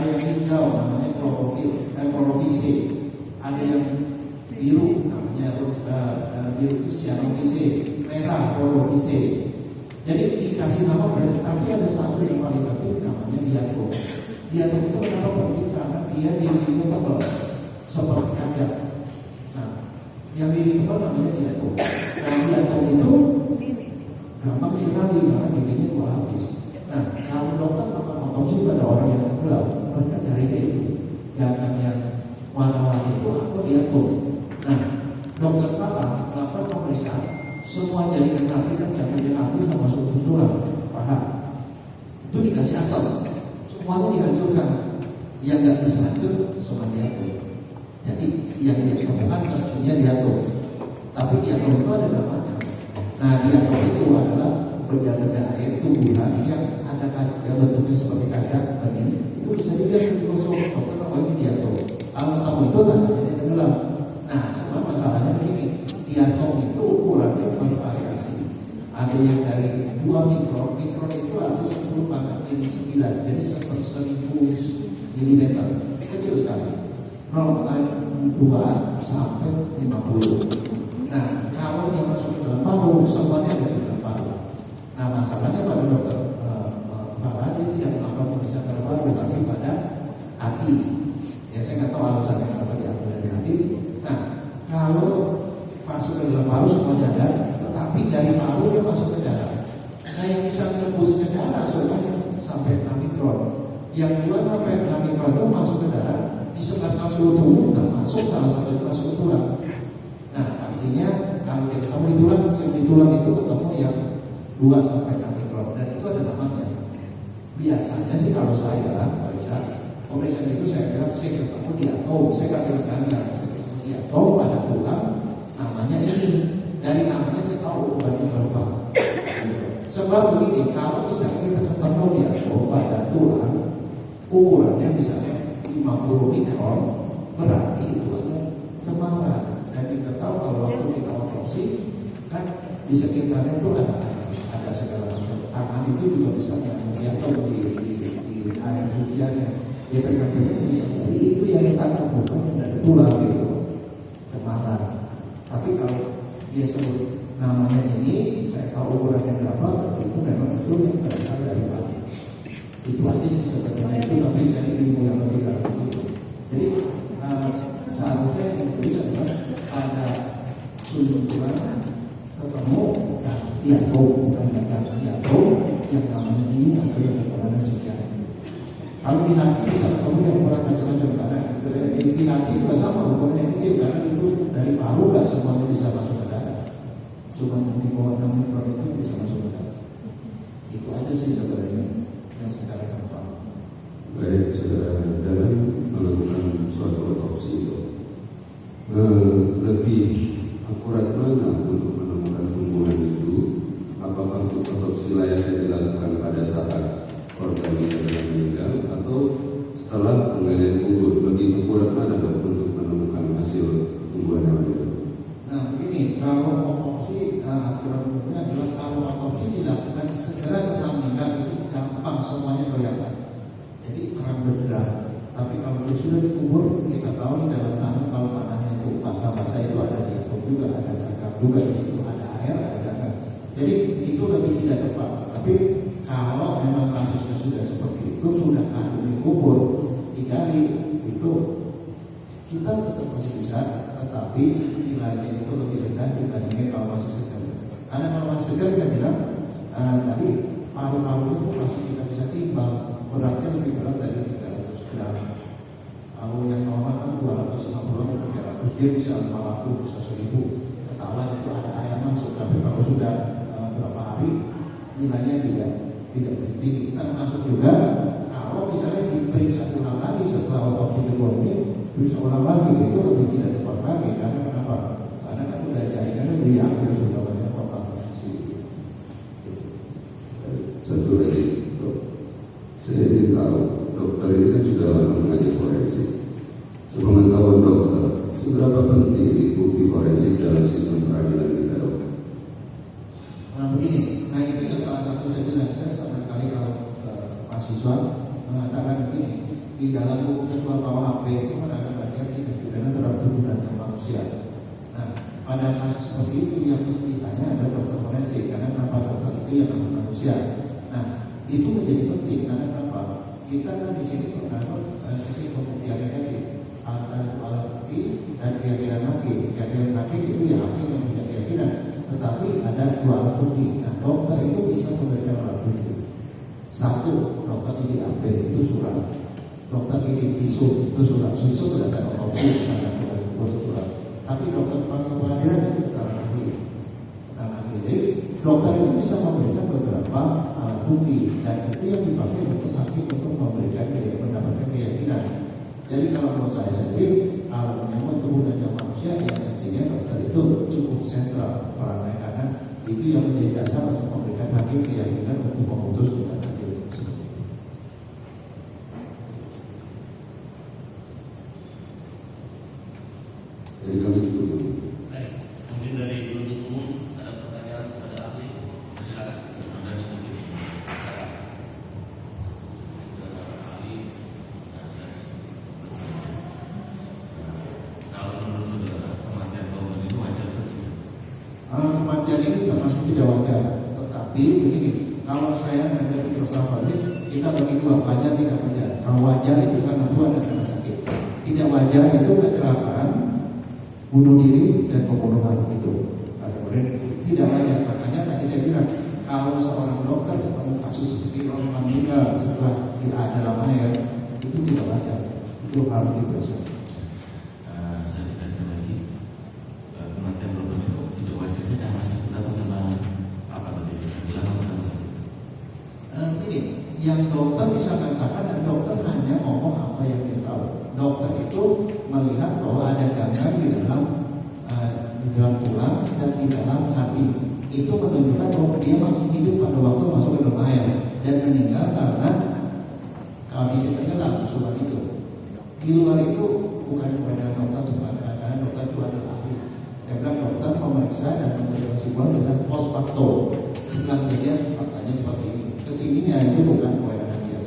ada yang hijau namanya kloroquine C, ada yang biru namanya biru itu cyanogen C, merah kloroquine C. Jadi dikasih nama berarti, tapi ada satu yang paling penting namanya diatom. Diatom itu kenapa penting? Karena dia dindingnya tebal seperti kaca. Nah, yang dinding tebal namanya diatom. Nah, diatom itu gampang sekali karena dindingnya dua lapis. Nah, kalau dokter akan otopsi pada orang yang tenggelam, mereka carinya itu yang warna-warni itu atau diatom. Nah, dokter melakukan pemeriksaan semua jaringan hati kan jaringan hati sama struktur tulang paha itu dikasih asam, semuanya dihancurkan. Yang nggak bisa hancur cuma diatom. Jadi yang dia temukan pastinya diatom, tapi diatom itu ada namanya. Nah, diatom itu adalah benda-benda air tumbuhan yang ada yang bentuknya seperti kaca bening, itu bisa dilihat di kosong. Dokter ini diatom. Kalau tahu itu tandanya dia tenggelam. Nah, semua masalahnya begini, diatom itu ukurannya bervariasi. Ada yang dari 2 mikron itu harus 10 pangkat 9, jadi seperti 1000 milimeter, kecil sekali. 0,2 sampai 50. Nah, kalau yang masuk ke dalam paru, semuanya ada di dalam paru. Nah, masalahnya pada dokter dia tidak melakukan pemeriksaan pada paru, tapi pada hati. Ya, saya nggak tahu alasannya kenapa diambil dari hati. Nah, kalau masuk ke dalam paru semuanya ada, tetapi dari paru dia masuk ke darah. Nah, yang bisa tembus ke darah soalnya sampai 6 mikron. Yang 2 sampai 6 mikron itu masuk ke darah, disebabkan suhu tubuh, termasuk salah satu suhu tulang. Nah, artinya kalau di tulang, yang di tulang itu ketemu yang 2 sampai 6 mikron, dan itu ada namanya. Biasanya sih kalau saya pemeriksaan itu saya bilang saya ketemu diatom, saya kasih tanda diatom pada tulang, namanya ini. Dari namanya saya tahu ukurannya berapa. Sebab begini, kalau misalnya kita ketemu diatom pada tulang, ukurannya misalnya 50 mikron, berarti itu ada cemara. Dan kita tahu kalau waktu kita otopsi kan di sekitarnya itu ada segala macam. Tangan itu juga bisa diatom di air hujannya. Ya pegang-pegang bisa jadi itu yang kita temukan dari tulang itu cemara. Tapi kalau dia sebut namanya ini, saya tahu ukurannya berapa, itu memang betul yang berasal dari paru. Itu aja sih sebetulnya itu, tapi jadi ilmu yang lebih dalam itu. Jadi seharusnya yang bisa ada sundulan ketemu diatom, bukan diatom yang namanya ini atau yang berada sekian. Kalau di nanti bisa ketemu yang kurang macam-macam karena di nanti juga sama ukurannya kecil karena itu dari paru nggak semuanya bisa masuk ke darah. Cuma di bawah 6 mikron itu bisa masuk ke darah. Itu aja sih sebenarnya yang secara gampang. Baik, saudara, dalam melakukan suatu otopsi itu lebih akurat mana untuk menemukan tumbuhan itu? Apakah untuk otopsi layaknya dilakukan pada saat korban meninggal atau setelah penggalian kubur? Lebih akurat mana dok untuk menemukan hasil tumbuhan yang ada? Nah, begini, kalau otopsi aturan umumnya adalah kalau otopsi dilakukan segera setelah meninggal itu gampang semuanya kelihatan. Jadi terang benderang. Tapi kalau dia sudah dikubur, kita tahu di dalam tanah kalau tanahnya itu basah-basah itu ada diatom juga, ada gagang juga di situ, ada air, ada gagang. Jadi itu lebih tidak tepat. Tapi kalau memang kasusnya sudah seperti itu, sudah kan dikubur, digali, itu kita tetap masih bisa, tetapi nilainya itu lebih rendah dibandingkan kalau masih segar. Karena kalau masih segar saya bilang tadi paru-paru itu masih kita bisa timbang, beratnya lebih berat dari 300 gram. Kalau yang normal kan 250 atau 300, dia bisa 500, bisa 1000. Ketahuan itu ada air masuk, tapi kalau sudah berapa hari nilainya juga tidak tinggi. Kita masuk juga kalau misalnya diperiksa ulang lagi setelah otopsi kedua ini, bisa ulang lagi itu lebih tidak tepat lagi. Karena kenapa? Karena kan udah jaringannya diambil sudah banyak kontaminasi. Satu lagi, dok, saya ingin tahu dokter ini kan sudah mengajar forensik. Sepengetahuan dokter, seberapa penting sih bukti forensik dalam sistem peradilan kita, dok? Nah begini, nah itu yang salah satu saya bilang, saya sama kali kalau mahasiswa mengatakan begini, di dalam buku ketua KUHP itu ada bagian tindak pidana terhadap tubuh dan manusia. Nah, pada kasus seperti itu yang mesti ditanya adalah dokter forensik, karena kenapa dokter itu yang manusia. Nah, itu menjadi penting karena kenapa? Kita kan di sini menganut sisi pembuktian negatif, alat bukti dan keyakinan hakim. Keyakinan hakim itu ya hakim yang punya keyakinan, tetapi ada dua alat bukti. Nah, dokter itu bisa memberikan alat bukti. Satu, dokter di DAP itu surat, dokter bikin isu itu surat, isu berdasarkan otopsi misalnya itu surat. Tapi dokter pengadilan itu keterangan ahli. Jadi dokter itu bisa memberikan beberapa alat bukti dan itu yang dipakai untuk hakim untuk memberikan mendapatkan keyakinan. Jadi kalau menurut saya sendiri alat menyangkut tubuh dan jiwa manusia yang mestinya dokter itu cukup sentral perannya, karena itu yang menjadi dasar untuk memberikan hakim keyakinan untuk memutus tindakan hakim. Jadi kami cukup. Baik, mungkin dari penuntut umum ada pertanyaan kepada ahli. Silakan. Ada sedikit. Ahli. Kalau menurut saudara kematian korban itu wajar atau tidak? Kematian ini termasuk tidak wajar, tetapi begini, kalau saya mengajar filsafat kita bagi dua, wajar tidak wajar. Kalau wajar itu karena Tuhan dan karena sakit. Tidak wajar itu kecelakaan, bunuh diri dan pembunuhan itu. Kemudian tidak wajar. Makanya tadi saya bilang kalau seorang dokter ketemu kasus seperti orang meninggal setelah ada dalam air, itu tidak wajar. Itu harus diperiksa. Saya dikasih lagi kematian korban itu tidak wajar karena masih pendapat sama apa tadi? Bilang apa masih? Ini yang dokter bisa katakan dan dokter hanya ngomong apa yang dia tahu. Dokter itu melihat bahwa ada gangguan di dalam tulang dan di dalam hati. Itu menunjukkan bahwa dia masih hidup pada waktu masuk ke dalam air dan meninggal karena kondisi tenggelam surat itu. Di luar itu bukan kepada dokter untuk mengatakan, karena dokter itu adalah ahli. Saya bilang dokter memeriksa dan memberikan kesimpulan dengan post facto. Setelah kejadian faktanya seperti ini. Kesininya itu bukan kewenangan dia.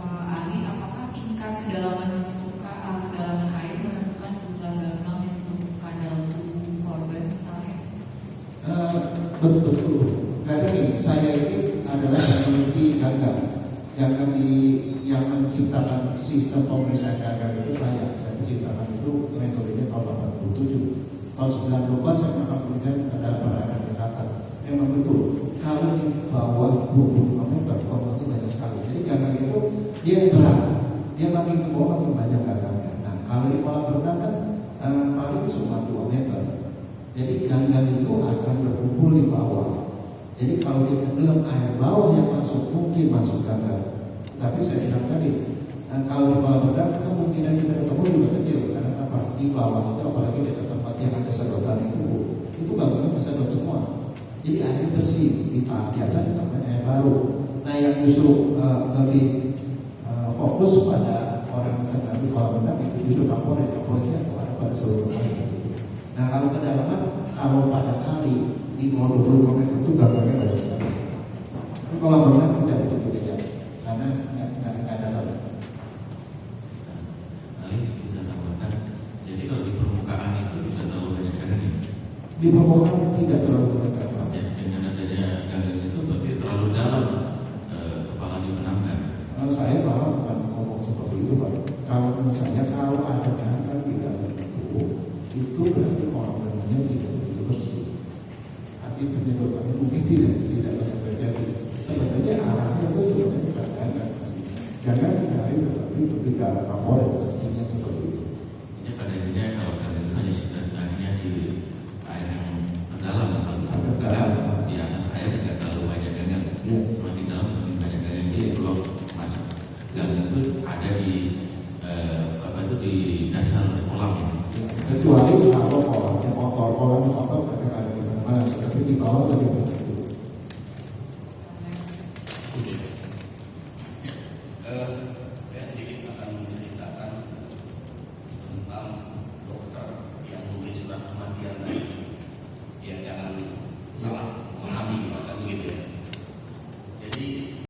Ahli, apakah tingkat kedalaman luka kedalaman air menentukan jumlah gagang yang ditemukan dalam tubuh korban misalnya? Betul. Karena ini saya ini adalah peneliti gagal yang menciptakan sistem pemeriksaan gagal itu saya menciptakan itu metodenya tahun 87. Tahun 90 saya akan berikan kepada para pendekatan. Memang betul kalau di bawah 25 meter korban itu banyak sekali. Jadi gagal itu dia berat, dia makin ke bawah makin banyak gagalnya. Nah kalau di kolam renang kan paling cuma 2 meter. Jadi gagal itu akan berkumpul di bawah. Jadi kalau dia tenggelam air bawah yang masuk mungkin masuk gagal. Tapi saya bilang tadi kalau di kolam renang kemungkinan kita ketemu juga kecil karena apa? Di bawah itu apalagi di tempat yang ada sedotan itu gagalnya kesedot semua. Jadi air bersih di atas namanya air baru. Nah yang justru lebih fokus pada orang yang terkena di kolam renang itu justru kaporetnya atau pada seluruh air. Nah kalau kedalaman kalau pada kali di bawah 20 meter itu gagalnya banyak sekali. Tapi kolam renang tidak begitu beda karena nggak ada laut. Bisa tambahkan. Jadi kalau di permukaan itu tidak terlalu banyak gagal. Di permukaan tidak terlalu banyak gagal. Ya, dengan adanya gagal itu berarti terlalu dalam kepala dimenangkan. Saya malah bukan ngomong seperti itu Pak. Kalau misalnya kalau ada gagal di dalam itu berarti kolam renangnya tidak begitu bersih. Arti penyedotannya mungkin tidak banyak terjadi. Sebenarnya arahnya itu sebenarnya bukan gagal sih. Gagal dari tetapi lebih ke arah kaporet pastinya seperti itu. Ini pada intinya kalau gagal itu hanya setidaknya di air yang terdalam, kalau permukaan di atas air tidak terlalu banyak gagal. Ya. Semakin dalam semakin banyak gagal. Jadi kalau masuk gagal itu ada di di dasar kolam ya. Kecuali kalau kolamnya kolam mereka ada di mana-mana, tapi di bawah lebih banyak. Saya sedikit akan menceritakan tentang dokter yang menulis surat kematian tadi. Ya jangan salah memahami maka begitu ya. Jadi